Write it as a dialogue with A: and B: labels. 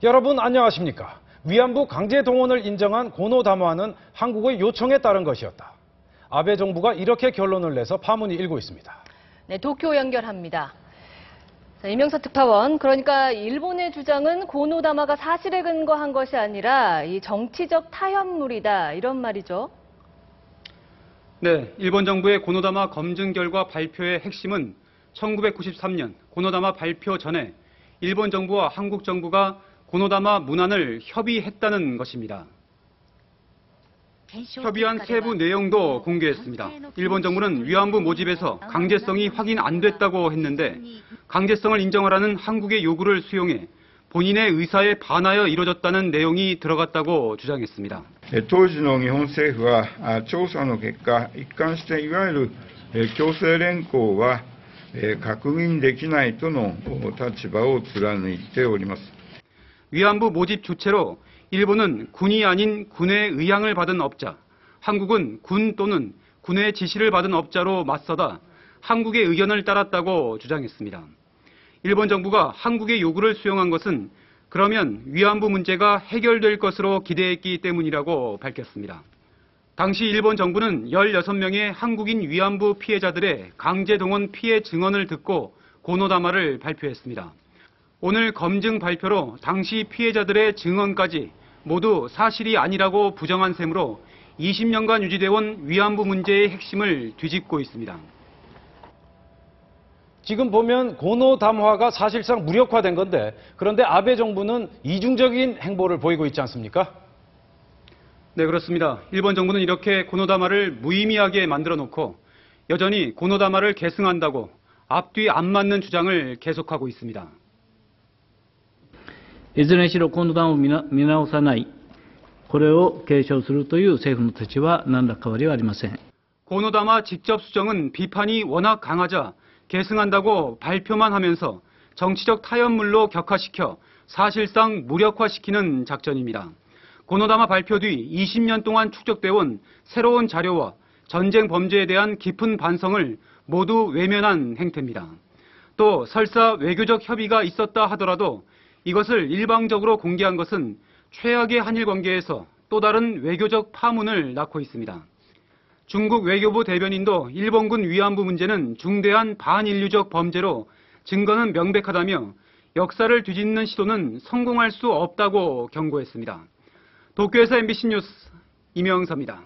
A: 여러분 안녕하십니까? 위안부 강제 동원을 인정한 고노다마는 한국의 요청에 따른 것이었다. 아베 정부가 이렇게 결론을 내서 파문이 일고 있습니다.
B: 네, 도쿄 연결합니다. 자, 이명서 특파원, 그러니까 일본의 주장은 고노다마가 사실에 근거한 것이 아니라 이 정치적 타협물이다, 이런 말이죠.
C: 네, 일본 정부의 고노다마 검증 결과 발표의 핵심은 1993년 고노다마 발표 전에 일본 정부와 한국 정부가 고노다마 문안을 협의했다는 것입니다. 협의한 세부 내용도 공개했습니다. 일본 정부는 위안부 모집에서 강제성이 확인 안 됐다고 했는데 강제성을 인정하라는 한국의 요구를 수용해 본인의 의사에 반하여 이루어졌다는 내용이 들어갔다고 주장했습니다.
D: 当時の日本政府は調査の結果、一貫していわゆる強制連行は確認できないとの立場を貫いております。
C: 위안부 모집 주체로 일본은 군이 아닌 군의 의향을 받은 업자, 한국은 군 또는 군의 지시를 받은 업자로 맞서다 한국의 의견을 따랐다고 주장했습니다. 일본 정부가 한국의 요구를 수용한 것은 그러면 위안부 문제가 해결될 것으로 기대했기 때문이라고 밝혔습니다. 당시 일본 정부는 16명의 한국인 위안부 피해자들의 강제동원 피해 증언을 듣고 고노다마를 발표했습니다. 오늘 검증 발표로 당시 피해자들의 증언까지 모두 사실이 아니라고 부정한 셈으로 20년간 유지되어 온 위안부 문제의 핵심을 뒤집고 있습니다.
A: 지금 보면 고노담화가 사실상 무력화된 건데 그런데 아베 정부는 이중적인 행보를 보이고 있지 않습니까?
C: 네, 그렇습니다. 일본 정부는 이렇게 고노다마를 무의미하게 만들어 놓고 여전히 고노다마를 계승한다고 앞뒤 안 맞는 주장을 계속하고 있습니다.
E: いずれにしろ今度を見直さない、これを継承するという政府の立場は何ら変わりはありません。
C: 고노다마 직접 수정은 비판이 워낙 강하자 계승한다고 발표만 하면서 정치적 타협물로 격화시켜 사실상 무력화시키는 작전입니다. 고노다마 발표 뒤 20년 동안 축적돼 온 새로운 자료와 전쟁 범죄에 대한 깊은 반성을 모두 외면한 행태입니다. 또 설사 외교적 협의가 있었다 하더라도 이것을 일방적으로 공개한 것은 최악의 한일 관계에서 또 다른 외교적 파문을 낳고 있습니다. 중국 외교부 대변인도 일본군 위안부 문제는 중대한 반인류적 범죄로 증거는 명백하다며 역사를 뒤집는 시도는 성공할 수 없다고 경고했습니다. 도쿄에서 MBC 뉴스 이명서입니다.